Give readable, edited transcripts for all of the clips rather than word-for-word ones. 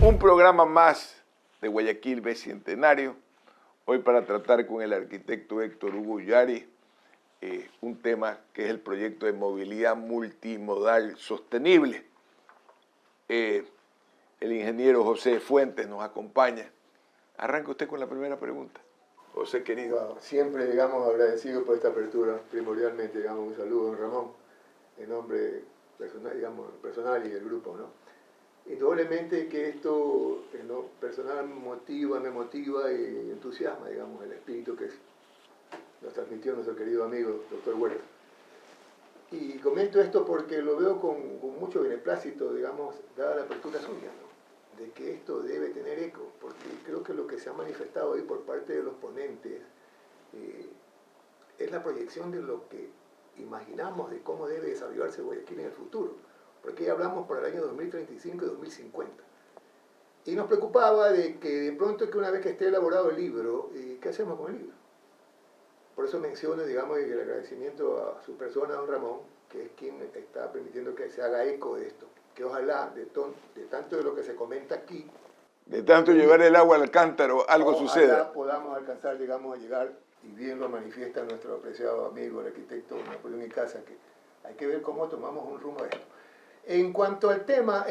Un programa más de Guayaquil Bicentenario, hoy para tratar con el arquitecto Héctor Hugo Yari un tema que es el proyecto de movilidad multimodal sostenible. El ingeniero José Fuentes nos acompaña. Arranca usted con la primera pregunta. José, querido. Wow, siempre, digamos, agradecido por esta apertura. Primordialmente, digamos, un saludo a don Ramón, en nombre personal, digamos, personal y del grupo, ¿no? Indudablemente que esto en lo personal me motiva y entusiasma, digamos, el espíritu que nos transmitió nuestro querido amigo, doctor Huerta. Y comento esto porque lo veo con mucho beneplácito, digamos, dada la apertura suya, ¿no? De que esto debe tener eco, porque creo que lo que se ha manifestado hoy por parte de los ponentes es la proyección de lo que imaginamos de cómo debe desarrollarse Guayaquil en el futuro, porque ya hablamos por el año 2035 y 2050. Y nos preocupaba de que de pronto que una vez que esté elaborado el libro, ¿qué hacemos con el libro? Por eso menciono, digamos, el agradecimiento a su persona, don Ramón, que es quien está permitiendo que se haga eco de esto, que ojalá de tanto de lo que se comenta aquí, de tanto llevar el agua al cántaro, algo suceda. Ojalá podamos alcanzar, digamos, a llegar, y bien lo manifiesta nuestro apreciado amigo, el arquitecto Napoleón Icaza, que hay que ver cómo tomamos un rumbo a esto. En cuanto al tema,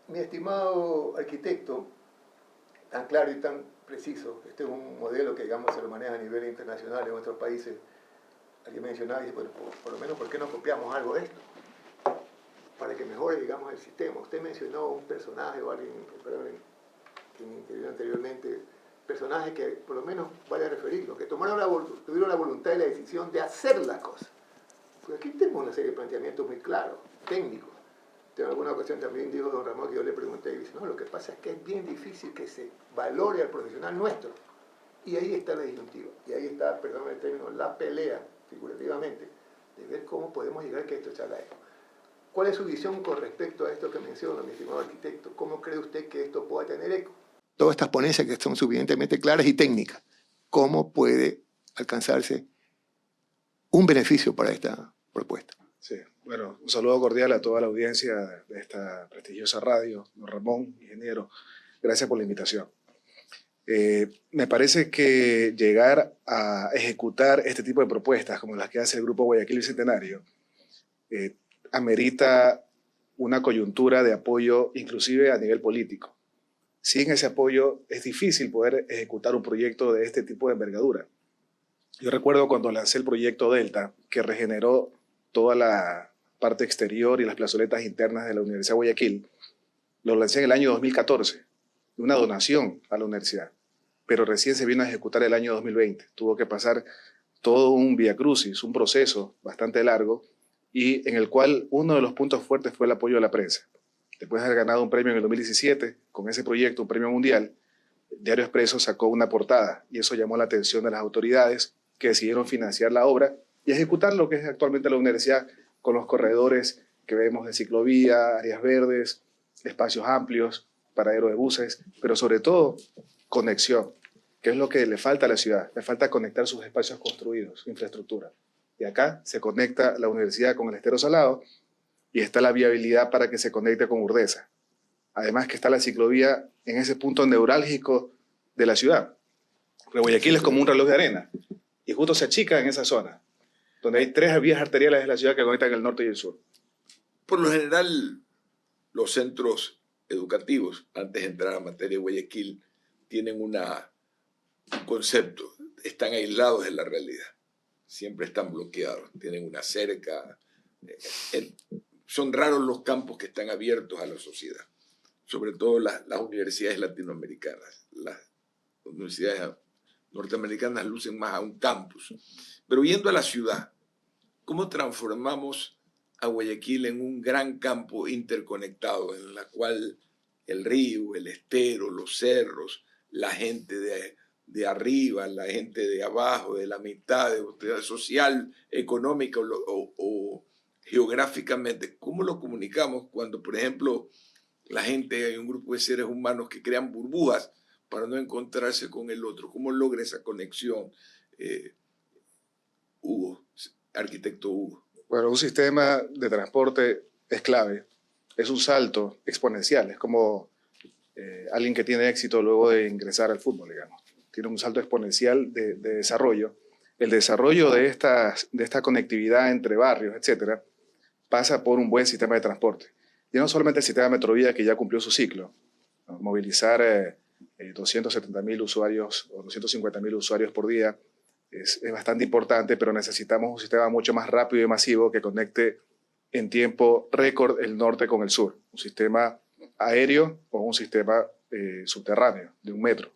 mi estimado arquitecto, tan claro y tan preciso, este es un modelo que, digamos, se lo maneja a nivel internacional en otros países. Alguien mencionaba y dice, bueno, por lo menos, ¿por qué no copiamos algo de esto? Para que mejore, digamos, el sistema. Usted mencionó un personaje o alguien que me intervino anteriormente, personaje que por lo menos vale a referirlo, que tuvieron la voluntad y la decisión de hacer las cosas. Pues aquí tenemos una serie de planteamientos muy claros, técnicos. En alguna ocasión también dijo don Ramón que yo le pregunté y dice, no, lo que pasa es que es bien difícil que se valore al profesional nuestro. Y ahí está la disyuntiva, y ahí está, perdón el término, la pelea, figurativamente, de ver cómo podemos llegar a que esto se haga eco. ¿Cuál es su visión con respecto a esto que menciona mi estimado arquitecto? ¿Cómo cree usted que esto pueda tener eco? Todas estas ponencias que son suficientemente claras y técnicas, ¿cómo puede alcanzarse un beneficio para esta propuesta? Sí, bueno, un saludo cordial a toda la audiencia de esta prestigiosa radio, don Ramón, ingeniero, gracias por la invitación. Me parece que llegar a ejecutar este tipo de propuestas como las que hace el Grupo Guayaquil Bicentenario amerita una coyuntura de apoyo inclusive a nivel político. Sin ese apoyo es difícil poder ejecutar un proyecto de este tipo de envergadura. Yo recuerdo cuando lancé el proyecto Delta, que regeneró toda la parte exterior y las plazoletas internas de la Universidad de Guayaquil, lo lancé en el año 2014, una donación a la universidad, pero recién se vino a ejecutar el año 2020. Tuvo que pasar todo un viacrucis, un proceso bastante largo, y en el cual uno de los puntos fuertes fue el apoyo de la prensa. Después de haber ganado un premio en el 2017, con ese proyecto, un premio mundial, Diario Expreso sacó una portada, y eso llamó la atención de las autoridades que decidieron financiar la obra y ejecutar lo que es actualmente la universidad con los corredores que vemos de ciclovía, áreas verdes, espacios amplios, paradero de buses, pero sobre todo conexión, que es lo que le falta a la ciudad. Le falta conectar sus espacios construidos, infraestructura. Y acá se conecta la universidad con el Estero Salado y está la viabilidad para que se conecte con Urdesa. Además que está la ciclovía en ese punto neurálgico de la ciudad. Porque Guayaquil es como un reloj de arena y justo se achica en esa zona, donde hay 3 vías arteriales de la ciudad que conectan el norte y el sur. Por lo general, los centros educativos, antes de entrar a materia de Guayaquil, tienen un concepto, están aislados de la realidad, siempre están bloqueados, tienen una cerca. Son raros los campos que están abiertos a la sociedad, sobre todo las universidades latinoamericanas. Las universidades norteamericanas lucen más a un campus. Pero yendo a la ciudad, ¿cómo transformamos a Guayaquil en un gran campo interconectado, en la cual el río, el estero, los cerros, la gente de arriba, la gente de abajo, de la mitad, de social, económica o geográficamente, cómo lo comunicamos cuando, por ejemplo, la gente, hay un grupo de seres humanos que crean burbujas para no encontrarse con el otro? ¿Cómo logra esa conexión, Hugo, arquitecto Hugo? Bueno, un sistema de transporte es clave, es un salto exponencial, es como alguien que tiene éxito luego de ingresar al fútbol, digamos. Tiene un salto exponencial de desarrollo. El desarrollo de esta conectividad entre barrios, etcétera, pasa por un buen sistema de transporte. Y no solamente el sistema de Metrovía, que ya cumplió su ciclo, ¿no? Movilizar 270.000 usuarios o 250.000 usuarios por día es bastante importante, pero necesitamos un sistema mucho más rápido y masivo que conecte en tiempo récord el norte con el sur. Un sistema aéreo o un sistema subterráneo de un metro.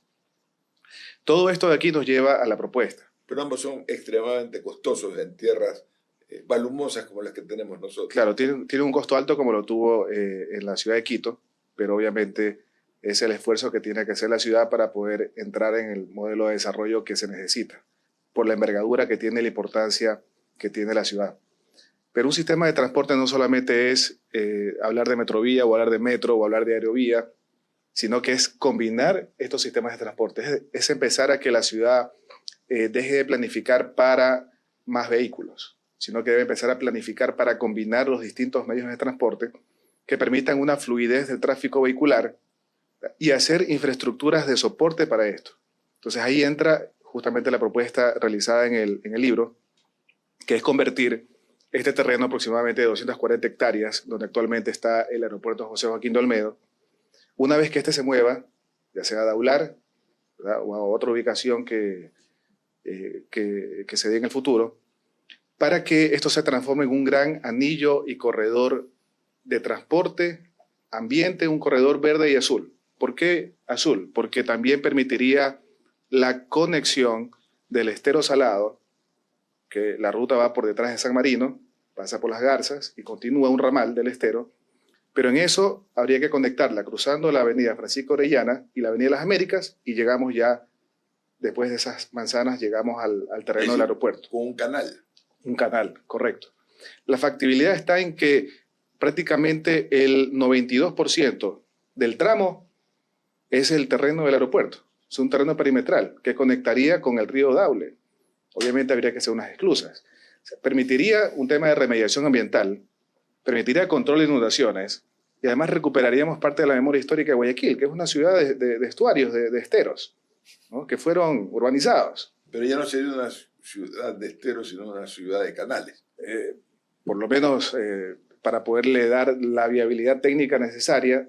Todo esto de aquí nos lleva a la propuesta. Pero ambos son extremadamente costosos en tierras balumosas como las que tenemos nosotros. Claro, tiene un costo alto como lo tuvo en la ciudad de Quito, pero obviamente es el esfuerzo que tiene que hacer la ciudad para poder entrar en el modelo de desarrollo que se necesita, por la envergadura que tiene y la importancia que tiene la ciudad. Pero un sistema de transporte no solamente es hablar de metrovía o hablar de metro o hablar de aerovía, sino que es combinar estos sistemas de transporte, es empezar a que la ciudad deje de planificar para más vehículos, sino que debe empezar a planificar para combinar los distintos medios de transporte que permitan una fluidez del tráfico vehicular y hacer infraestructuras de soporte para esto. Entonces ahí entra justamente la propuesta realizada en el libro, que es convertir este terreno aproximadamente de 240 hectáreas, donde actualmente está el aeropuerto José Joaquín de Olmedo, una vez que este se mueva, ya sea a Daular, ¿verdad?, o a otra ubicación que se dé en el futuro, para que esto se transforme en un gran anillo y corredor de transporte, ambiente, un corredor verde y azul. ¿Por qué azul? Porque también permitiría la conexión del estero salado, que la ruta va por detrás de San Marino, pasa por Las Garzas y continúa un ramal del estero, pero en eso habría que conectarla cruzando la avenida Francisco Orellana y la avenida Las Américas y llegamos ya, después de esas manzanas, llegamos al terreno del aeropuerto. Con un canal. Un canal, correcto. La factibilidad está en que prácticamente el 92% del tramo es el terreno del aeropuerto. Es un terreno perimetral que conectaría con el río Daule. Obviamente habría que hacer unas esclusas. O sea, permitiría un tema de remediación ambiental, permitiría control de inundaciones y además recuperaríamos parte de la memoria histórica de Guayaquil, que es una ciudad de estuarios, de esteros, ¿no?, que fueron urbanizados. Pero ya no sería una ciudad de esteros, sino una ciudad de canales. Por lo menos para poderle dar la viabilidad técnica necesaria,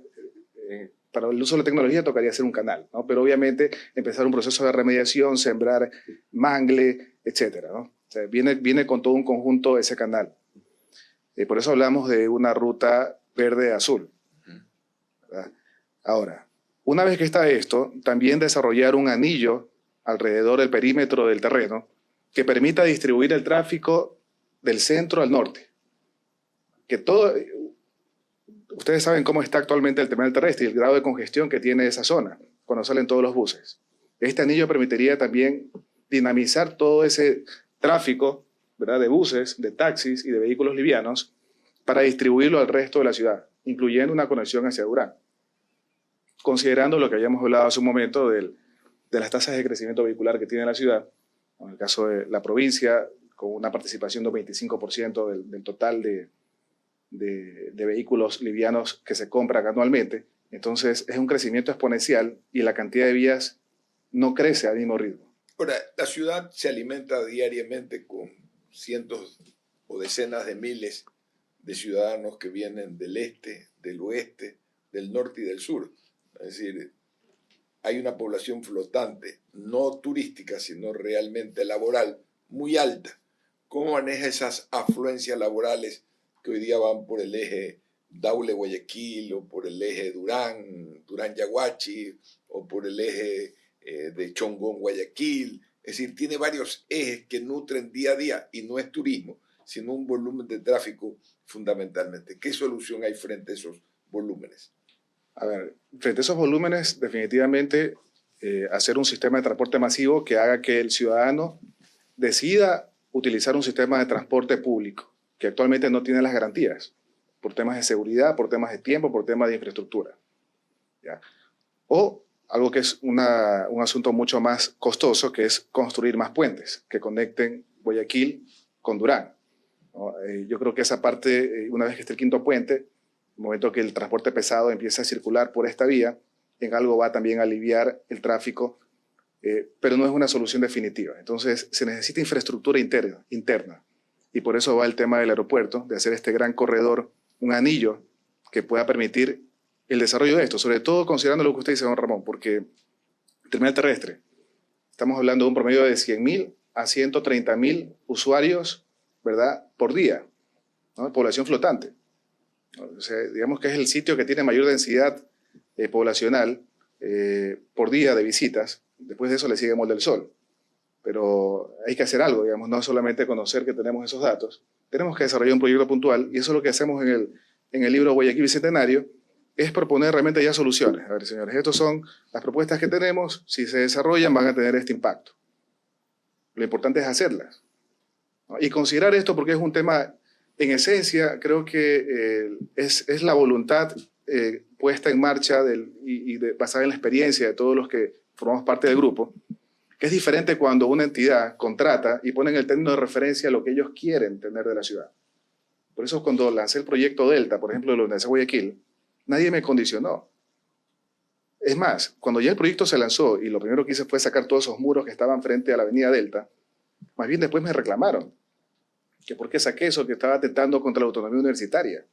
para el uso de la tecnología tocaría hacer un canal, ¿no? Pero obviamente empezar un proceso de remediación, sembrar mangle, etcétera, ¿no? O sea, viene con todo un conjunto ese canal. Por eso hablamos de una ruta verde-azul, ¿verdad? Ahora, una vez que está esto, también desarrollar un anillo alrededor del perímetro del terreno que permita distribuir el tráfico del centro al norte. Que todo, ustedes saben cómo está actualmente el terminal terrestre y el grado de congestión que tiene esa zona cuando salen todos los buses. Este anillo permitiría también dinamizar todo ese tráfico, ¿verdad?, de buses, de taxis y de vehículos livianos para distribuirlo al resto de la ciudad, incluyendo una conexión hacia Durán. Considerando lo que habíamos hablado hace un momento de las tasas de crecimiento vehicular que tiene la ciudad, en el caso de la provincia, con una participación del 25% del total de vehículos livianos que se compran anualmente, entonces es un crecimiento exponencial y la cantidad de vías no crece al mismo ritmo. Ahora, la ciudad se alimenta diariamente con cientos o decenas de miles de ciudadanos que vienen del este, del oeste, del norte y del sur. Es decir, hay una población flotante, no turística, sino realmente laboral, muy alta. ¿Cómo maneja esas afluencias laborales que hoy día van por el eje Daule-Guayaquil o por el eje Durán-Yaguachi o por el eje de Chongón-Guayaquil? Es decir, tiene varios ejes que nutren día a día y no es turismo, sino un volumen de tráfico fundamentalmente. ¿Qué solución hay frente a esos volúmenes? A ver, frente a esos volúmenes, definitivamente hacer un sistema de transporte masivo que haga que el ciudadano decida utilizar un sistema de transporte público, que actualmente no tiene las garantías, por temas de seguridad, por temas de tiempo, por temas de infraestructura, ¿ya? O algo que es un asunto mucho más costoso, que es construir más puentes que conecten Guayaquil con Durán, ¿no? Yo creo que esa parte, una vez que esté el quinto puente, el momento que el transporte pesado empiece a circular por esta vía, en algo va también a aliviar el tráfico, pero no es una solución definitiva. Entonces se necesita infraestructura interna y por eso va el tema del aeropuerto, de hacer este gran corredor, un anillo que pueda permitir el desarrollo de esto, sobre todo considerando lo que usted dice, don Ramón, porque el terminal terrestre, estamos hablando de un promedio de 100.000 a 130.000 usuarios, ¿verdad?, por día, ¿no? Población flotante. O sea, digamos que es el sitio que tiene mayor densidad poblacional por día de visitas. Después de eso le sigue Mall del Sol. Pero hay que hacer algo, digamos, no solamente conocer que tenemos esos datos. Tenemos que desarrollar un proyecto puntual y eso es lo que hacemos en el libro Guayaquil Bicentenario, es proponer realmente ya soluciones. A ver, señores, estas son las propuestas que tenemos. Si se desarrollan, van a tener este impacto. Lo importante es hacerlas, ¿no? Y considerar esto porque es un tema, en esencia, creo que es la voluntad puesta en marcha basada en la experiencia de todos los que formamos parte del grupo, que es diferente cuando una entidad contrata y pone en el término de referencia lo que ellos quieren tener de la ciudad. Por eso cuando lancé el proyecto Delta, por ejemplo, de la Universidad de Guayaquil, nadie me condicionó. Es más, cuando ya el proyecto se lanzó y lo primero que hice fue sacar todos esos muros que estaban frente a la avenida Delta, más bien después me reclamaron que por qué saqué eso, que estaba atentando contra la autonomía universitaria.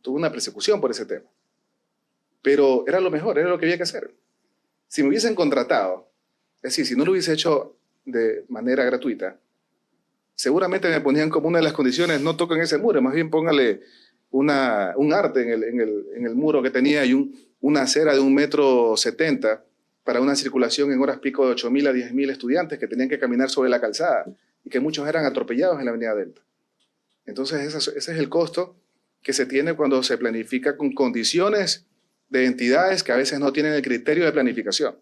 Tuve una persecución por ese tema. Pero era lo mejor, era lo que había que hacer. Si me hubiesen contratado, es decir, si no lo hubiese hecho de manera gratuita, seguramente me ponían como una de las condiciones, no toquen ese muro, más bien póngale un arte en el muro que tenía y una acera de 1,70 m para una circulación en horas pico de 8.000 a 10.000 estudiantes que tenían que caminar sobre la calzada y que muchos eran atropellados en la avenida Delta. Entonces ese es el costo que se tiene cuando se planifica con condiciones de entidades que a veces no tienen el criterio de planificación.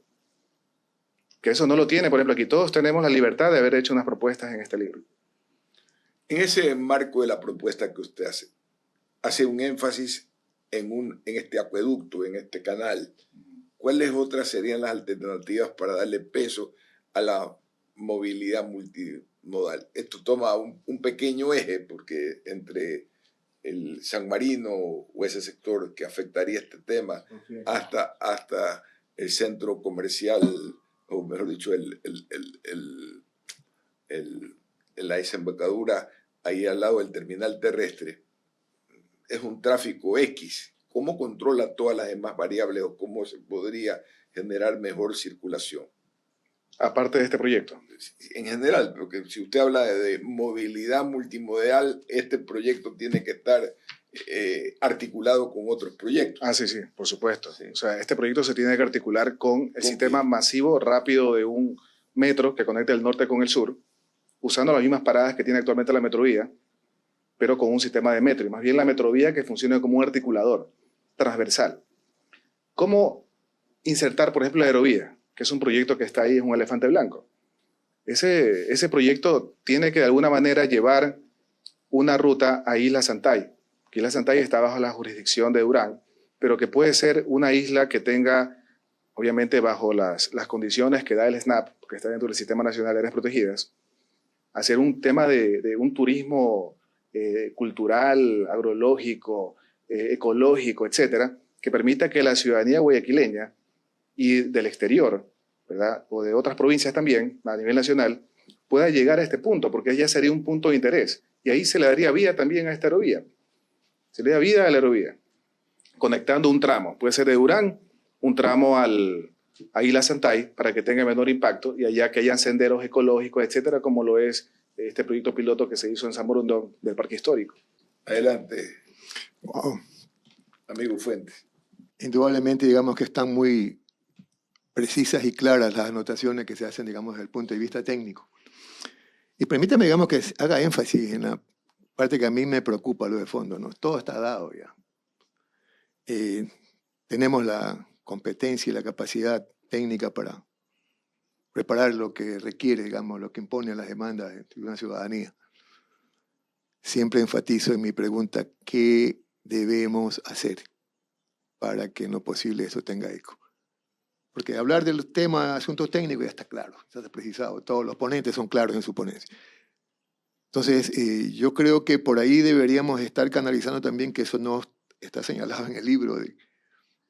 Que eso no lo tiene, por ejemplo, aquí todos tenemos la libertad de haber hecho unas propuestas en este libro. En ese marco de la propuesta que usted hace un énfasis en este acueducto, en este canal. ¿Cuáles otras serían las alternativas para darle peso a la movilidad multimodal? Esto toma un pequeño eje, porque entre el San Marino o ese sector que afectaría este tema, hasta el centro comercial, o mejor dicho, la desembocadura ahí al lado del terminal terrestre, es un tráfico X. ¿Cómo controla todas las demás variables o cómo se podría generar mejor circulación? Aparte de este proyecto. En general, porque si usted habla de movilidad multimodal, este proyecto tiene que estar articulado con otros proyectos. Ah, sí, por supuesto. Sí. O sea, este proyecto se tiene que articular con el sistema masivo rápido de un metro que conecta el norte con el sur, usando las mismas paradas que tiene actualmente la metrovía, pero con un sistema de metro, y más bien la metrovía que funcione como un articulador transversal. ¿Cómo insertar, por ejemplo, la aerovía, que es un proyecto que está ahí, es un elefante blanco? Ese proyecto tiene que de alguna manera llevar una ruta a Isla Santay. Isla Santay está bajo la jurisdicción de Durán, pero que puede ser una isla que tenga, obviamente bajo las condiciones que da el SNAP, que está dentro del Sistema Nacional de Áreas Protegidas, hacer un tema de un turismo cultural, agrológico, ecológico, etcétera, que permita que la ciudadanía guayaquileña y del exterior, ¿verdad?, o de otras provincias también, a nivel nacional, pueda llegar a este punto, porque ya sería un punto de interés. Y ahí se le daría vía también a esta aerovía. Se le da vida a la aerovía, conectando un tramo. Puede ser de Durán, un tramo a Isla Santay, para que tenga menor impacto, y allá que hayan senderos ecológicos, etcétera, como lo es este proyecto piloto que se hizo en San Borondón del Parque Histórico. Adelante, Wow. amigo Fuentes. Indudablemente, digamos que están muy precisas y claras las anotaciones que se hacen, digamos, desde el punto de vista técnico. Y permítame, digamos, que haga énfasis en la parte que a mí me preocupa, lo de fondo, ¿no? Todo está dado ya. Tenemos la competencia y la capacidad técnica para preparar lo que requiere, digamos, lo que impone las demandas de una ciudadanía. Siempre enfatizo en mi pregunta, ¿qué debemos hacer para que en lo posible eso tenga eco? Porque hablar del tema asuntos técnicos ya está claro, ya está precisado, todos los ponentes son claros en su ponencia. Entonces, yo creo que por ahí deberíamos estar canalizando también, que eso no está señalado en el libro, de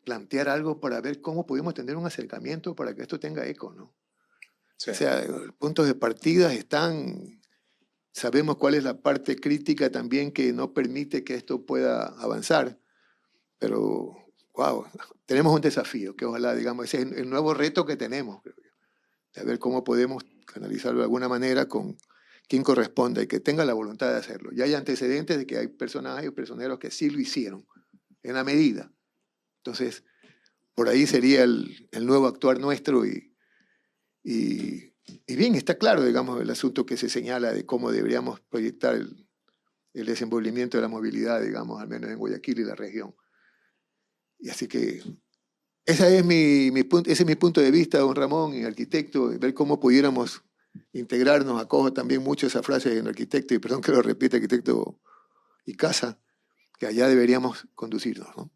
plantear algo para ver cómo podemos tener un acercamiento para que esto tenga eco, ¿no? Sí. O sea, los puntos de partida están, sabemos cuál es la parte crítica también que no permite que esto pueda avanzar, pero, wow, tenemos un desafío que ojalá, digamos, ese es el nuevo reto que tenemos, creo yo, de ver cómo podemos canalizarlo de alguna manera con quien corresponda y que tenga la voluntad de hacerlo. Ya hay antecedentes de que hay personajes y personeros que sí lo hicieron, en la medida. Entonces, por ahí sería el nuevo actuar nuestro y bien, está claro, digamos, el asunto que se señala de cómo deberíamos proyectar el desenvolvimiento de la movilidad, digamos, al menos en Guayaquil y la región. Y así que ese es mi punto de vista, don Ramón, y arquitecto, ver cómo pudiéramos integrarnos. Acojo también mucho esa frase en arquitecto, y perdón que lo repita, arquitecto Icaza, que allá deberíamos conducirnos, ¿no?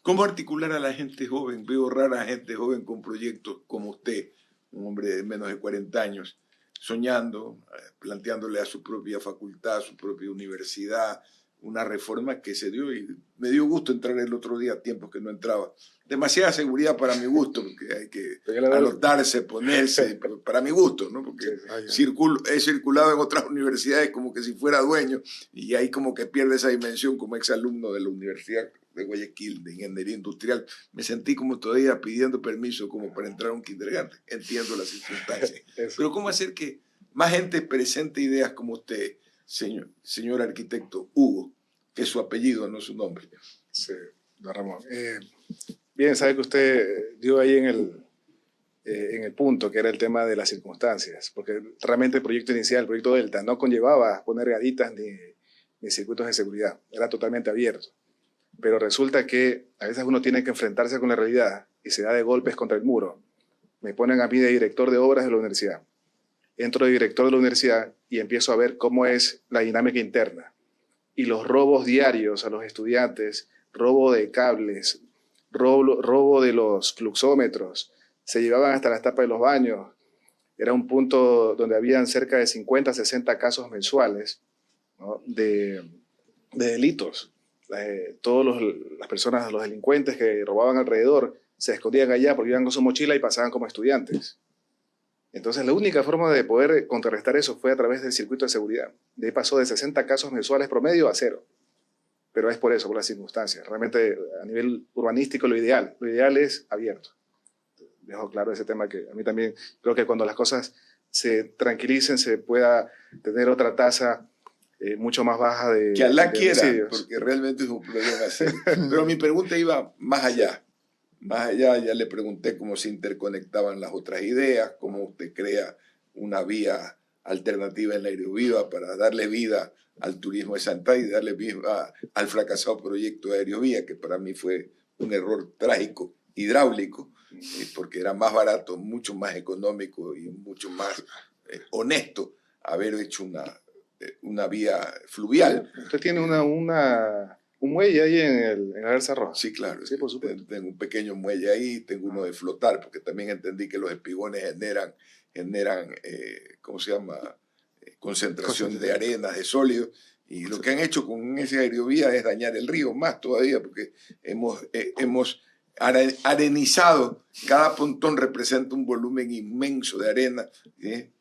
¿Cómo articular a la gente joven? Veo rara a gente joven con proyectos como usted, un hombre de menos de 40 años, soñando, planteándole a su propia facultad, a su propia universidad, una reforma que se dio y me dio gusto entrar el otro día a tiempos que no entraba. Demasiada seguridad para mi gusto, porque hay que anotarse, ponerse, para mi gusto, ¿no? Porque he circulado en otras universidades como que si fuera dueño y ahí como que pierde esa dimensión como exalumno de la Universidad de Guayaquil, de Ingeniería Industrial. Me sentí como todavía pidiendo permiso como para entrar a un kindergarten. Entiendo las circunstancias. Pero ¿cómo hacer que más gente presente ideas como usted, señor arquitecto Hugo, que es su apellido, no su nombre? Sí, don Ramón. Bien, sabe que usted dio ahí en el punto, que era el tema de las circunstancias, porque realmente el proyecto inicial, el proyecto Delta, no conllevaba poner gaditas ni circuitos de seguridad, era totalmente abierto. Pero resulta que a veces uno tiene que enfrentarse con la realidad y se da de golpes contra el muro. Me ponen a mí de director de obras de la universidad. Entro de director de la universidad y empiezo a ver cómo es la dinámica interna. Y los robos diarios a los estudiantes, robo de cables, robo de los fluxómetros, se llevaban hasta las tapas de los baños. Era un punto donde habían cerca de 50, 60 casos mensuales, ¿no? de delitos. Todas las personas, los delincuentes que robaban alrededor, se escondían allá porque iban con su mochila y pasaban como estudiantes. Entonces, la única forma de poder contrarrestar eso fue a través del circuito de seguridad. De ahí pasó de 60 casos mensuales promedio a 0. Pero es por eso, por las circunstancias. Realmente, a nivel urbanístico, lo ideal es abierto. Dejo claro ese tema que a mí también creo que cuando las cosas se tranquilicen, se pueda tener otra tasa mucho más baja de que Alá quiera, homicidios. porque realmente es un problema serio. Pero mi pregunta iba más allá. Más allá, ya le pregunté cómo se interconectaban las otras ideas, cómo usted crea una vía alternativa en la Aeroviva para darle vida al turismo de Santa y darle vida al fracasado proyecto de Aerovía, que para mí fue un error trágico, hidráulico, porque era más barato, mucho más económico y mucho más honesto haber hecho una vía fluvial. Usted tiene un muelle ahí en el Alza Roja. Sí, claro. Sí, por supuesto. Tengo un pequeño muelle ahí, tengo uno de flotar, porque también entendí que los espigones generan ¿cómo se llama? Concentración de arenas, de sólidos. Y lo que han hecho con ese aerovía es dañar el río más todavía, porque hemos arenizado. Cada pontón representa un volumen inmenso de arena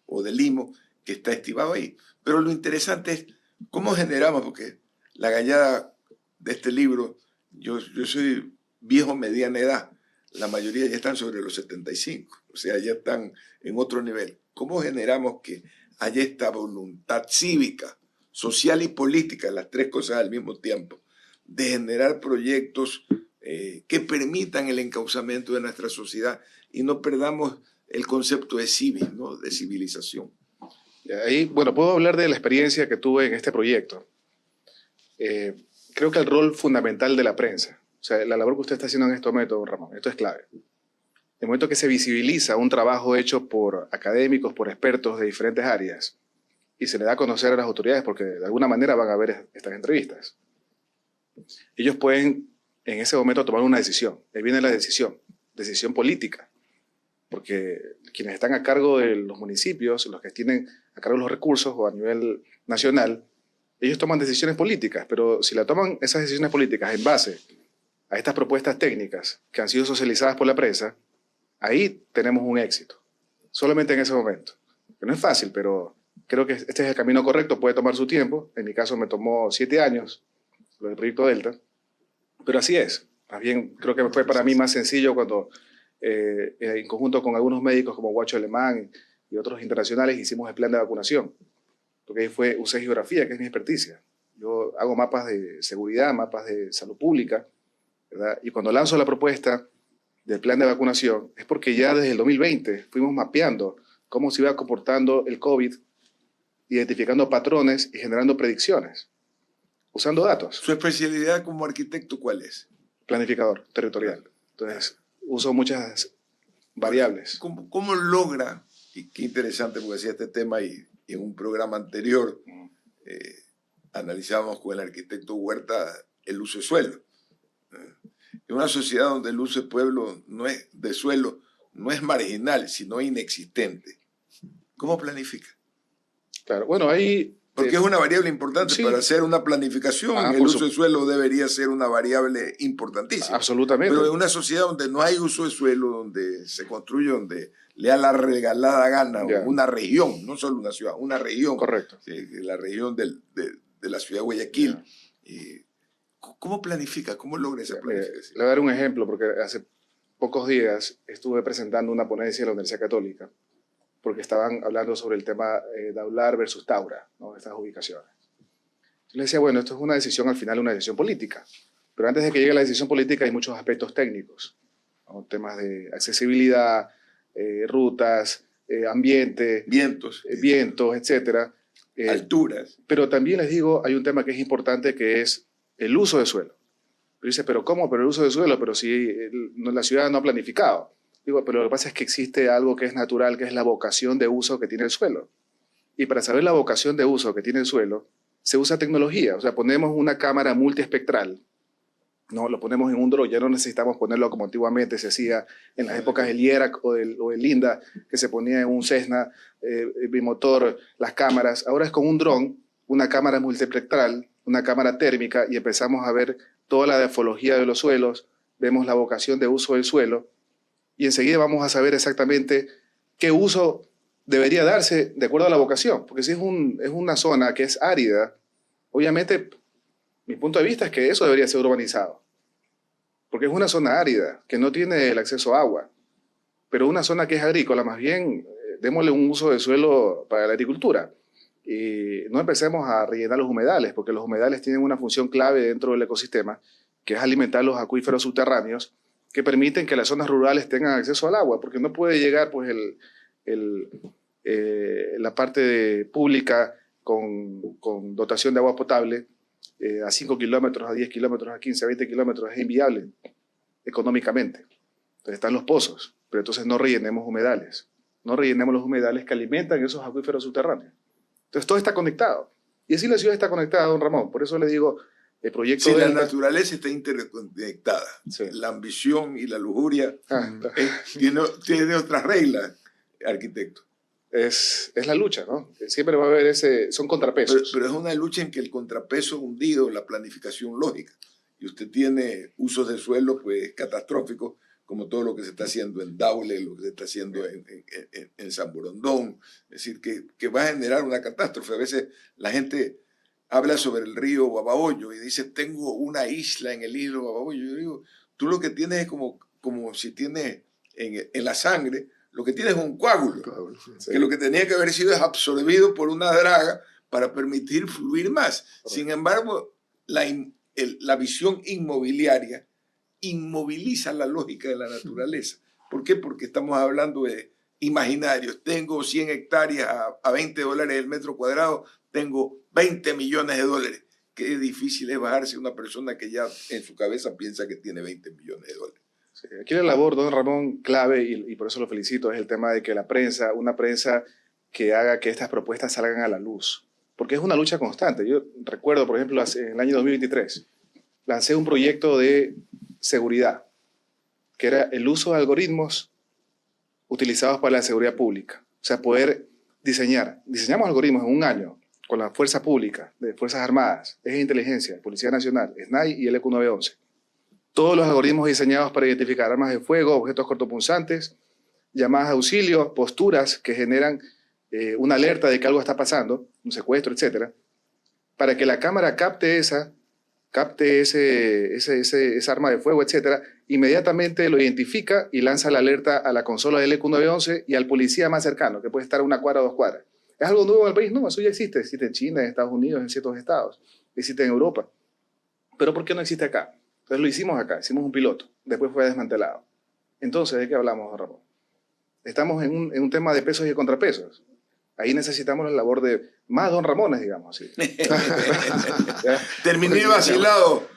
o de limo que está estivado ahí. Pero lo interesante es cómo generamos, porque la gallada de este libro, yo soy viejo mediana edad, la mayoría ya están sobre los 75, o sea, ya están en otro nivel. ¿Cómo generamos que haya esta voluntad cívica, social y política, las tres cosas al mismo tiempo, de generar proyectos que permitan el encauzamiento de nuestra sociedad y no perdamos el concepto de civis, ¿no? De civilización? Ahí, bueno, puedo hablar de la experiencia que tuve en este proyecto. Creo que el rol fundamental de la prensa, o sea, la labor que usted está haciendo en este momento, don Ramón, esto es clave. El momento que se visibiliza un trabajo hecho por académicos, por expertos de diferentes áreas, y se le da a conocer a las autoridades, porque de alguna manera van a ver estas entrevistas, ellos pueden en ese momento tomar una decisión. Ahí viene la decisión política, porque quienes están a cargo de los municipios, los que tienen a cargo los recursos o a nivel nacional, ellos toman decisiones políticas, pero si la toman esas decisiones políticas en base a estas propuestas técnicas que han sido socializadas por la prensa, ahí tenemos un éxito. Solamente en ese momento. Que no es fácil, pero creo que este es el camino correcto, puede tomar su tiempo. En mi caso me tomó 7 años, lo del proyecto Delta, pero así es. Más bien, creo que fue para mí más sencillo cuando, en conjunto con algunos médicos como Guacho Alemán y otros internacionales, hicimos el plan de vacunación. Porque ahí usé geografía, que es mi experticia. Yo hago mapas de seguridad, mapas de salud pública, ¿verdad? Y cuando lanzo la propuesta del plan de vacunación, es porque ya desde el 2020 fuimos mapeando cómo se iba comportando el COVID, identificando patrones y generando predicciones, usando datos. ¿Su especialidad como arquitecto cuál es? Planificador territorial. Entonces, uso muchas variables. ¿Cómo logra, y qué interesante porque hacía este tema y en un programa anterior analizábamos con el arquitecto Huerta el uso de suelo. En una sociedad donde el uso de suelo no es marginal, sino inexistente. ¿Cómo planifica? Claro, bueno, ahí... Porque es una variable importante. Sí. Para hacer una planificación. El uso de suelo debería ser una variable importantísima. Absolutamente. Pero en una sociedad donde no hay uso de suelo, donde se construye, donde le da la regalada gana, una región, no solo una ciudad, una región. Correcto. La región de la ciudad de Guayaquil. ¿Cómo planifica? ¿Cómo logra esa planificación? Le voy a dar un ejemplo, porque hace pocos días estuve presentando una ponencia en la Universidad Católica, porque estaban hablando sobre el tema Daular versus Taura, ¿no? Estas ubicaciones. Yo le decía, bueno, esto es una decisión, al final una decisión política, pero antes de que llegue la decisión política hay muchos aspectos técnicos, ¿no? Temas de accesibilidad, rutas, ambiente, vientos, etcétera. Alturas. Pero también les digo, hay un tema que es importante, que es el uso de suelo. Pero dice, ¿pero cómo? Pero el uso de suelo, pero si la ciudad no ha planificado. Digo, pero lo que pasa es que existe algo que es natural, que es la vocación de uso que tiene el suelo. Y para saber la vocación de uso que tiene el suelo, se usa tecnología. O sea, ponemos una cámara multiespectral, ¿no? Lo ponemos en un dron, ya no necesitamos ponerlo como antiguamente se hacía en las épocas del IERAC o del Linda, que se ponía en un Cessna bimotor las cámaras. Ahora es con un dron, una cámara multiespectral, una cámara térmica, y empezamos a ver toda la morfología de los suelos, vemos la vocación de uso del suelo, y enseguida vamos a saber exactamente qué uso debería darse de acuerdo a la vocación. Porque si es una zona que es árida, obviamente mi punto de vista es que eso debería ser urbanizado. Porque es una zona árida, que no tiene el acceso a agua. Pero una zona que es agrícola, más bien, démosle un uso de suelo para la agricultura. Y no empecemos a rellenar los humedales, porque los humedales tienen una función clave dentro del ecosistema, que es alimentar los acuíferos subterráneos, que permiten que las zonas rurales tengan acceso al agua, porque no puede llegar pues, la parte pública con dotación de agua potable a 5 kilómetros, a 10 kilómetros, a 15, a 20 kilómetros. Es inviable económicamente. Entonces están los pozos, pero entonces no rellenemos humedales. No rellenemos los humedales que alimentan esos acuíferos subterráneos. Entonces todo está conectado. Y así la ciudad está conectada, don Ramón. Por eso le digo, el proyecto... Sí, la naturaleza está interconectada. Sí. La ambición y la lujuria tiene otras reglas, arquitecto. Es la lucha, ¿no? Siempre va a haber son contrapesos. Pero es una lucha en que el contrapeso hundido en la planificación lógica. Y usted tiene usos de suelo pues catastróficos, como todo lo que se está haciendo en Daule, lo que se está haciendo en San Borondón. Es decir, que va a generar una catástrofe. A veces la gente habla sobre el río Babahoyo y dice, tengo una isla en el río Babahoyo. Yo digo, tú lo que tienes es como si tienes en la sangre, lo que tienes es un coágulo, sí. Que lo que tenía que haber sido es absorbido por una draga para permitir fluir más. Sin embargo, la visión inmobiliaria inmoviliza la lógica de la naturaleza. ¿Por qué? Porque estamos hablando de imaginarios. Tengo 100 hectáreas a $20 el metro cuadrado, tengo 20 millones de dólares. Qué difícil es bajarse una persona que ya en su cabeza piensa que tiene 20 millones de dólares. Sí, aquí la labor, don Ramón, clave, y por eso lo felicito, es el tema de que una prensa que haga que estas propuestas salgan a la luz. Porque es una lucha constante. Yo recuerdo, por ejemplo, en el año 2023, lancé un proyecto de seguridad, que era el uso de algoritmos utilizados para la seguridad pública. O sea, poder diseñamos algoritmos en un año con la fuerza pública, de Fuerzas Armadas, Eje de Inteligencia, Policía Nacional, SNAI y el EQ 911, todos los algoritmos diseñados para identificar armas de fuego, objetos cortopunzantes, llamadas de auxilio, posturas que generan una alerta de que algo está pasando, un secuestro, etcétera, para que la cámara capte esa arma de fuego, etcétera, inmediatamente lo identifica y lanza la alerta a la consola del EQ911 y al policía más cercano, que puede estar a 1 cuadra o 2 cuadras. ¿Es algo nuevo en el país? No, eso ya existe. Existe en China, en Estados Unidos, en ciertos estados. Existe en Europa. Pero ¿por qué no existe acá? Entonces lo hicimos acá, hicimos un piloto. Después fue desmantelado. Entonces, ¿de qué hablamos, don Ramón? Estamos en un tema de pesos y de contrapesos. Ahí necesitamos la labor de más don Ramones, digamos así. Terminé vacilado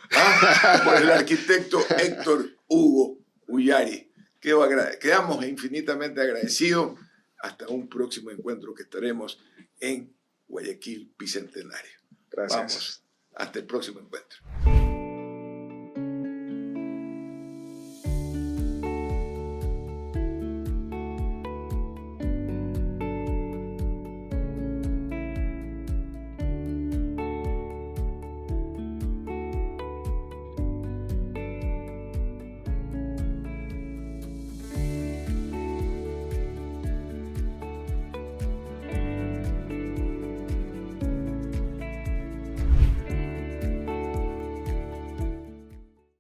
por el arquitecto Héctor Hugo Ullari. Quedamos infinitamente agradecidos. Hasta un próximo encuentro que estaremos en Guayaquil Bicentenario. Gracias. Vamos, hasta el próximo encuentro.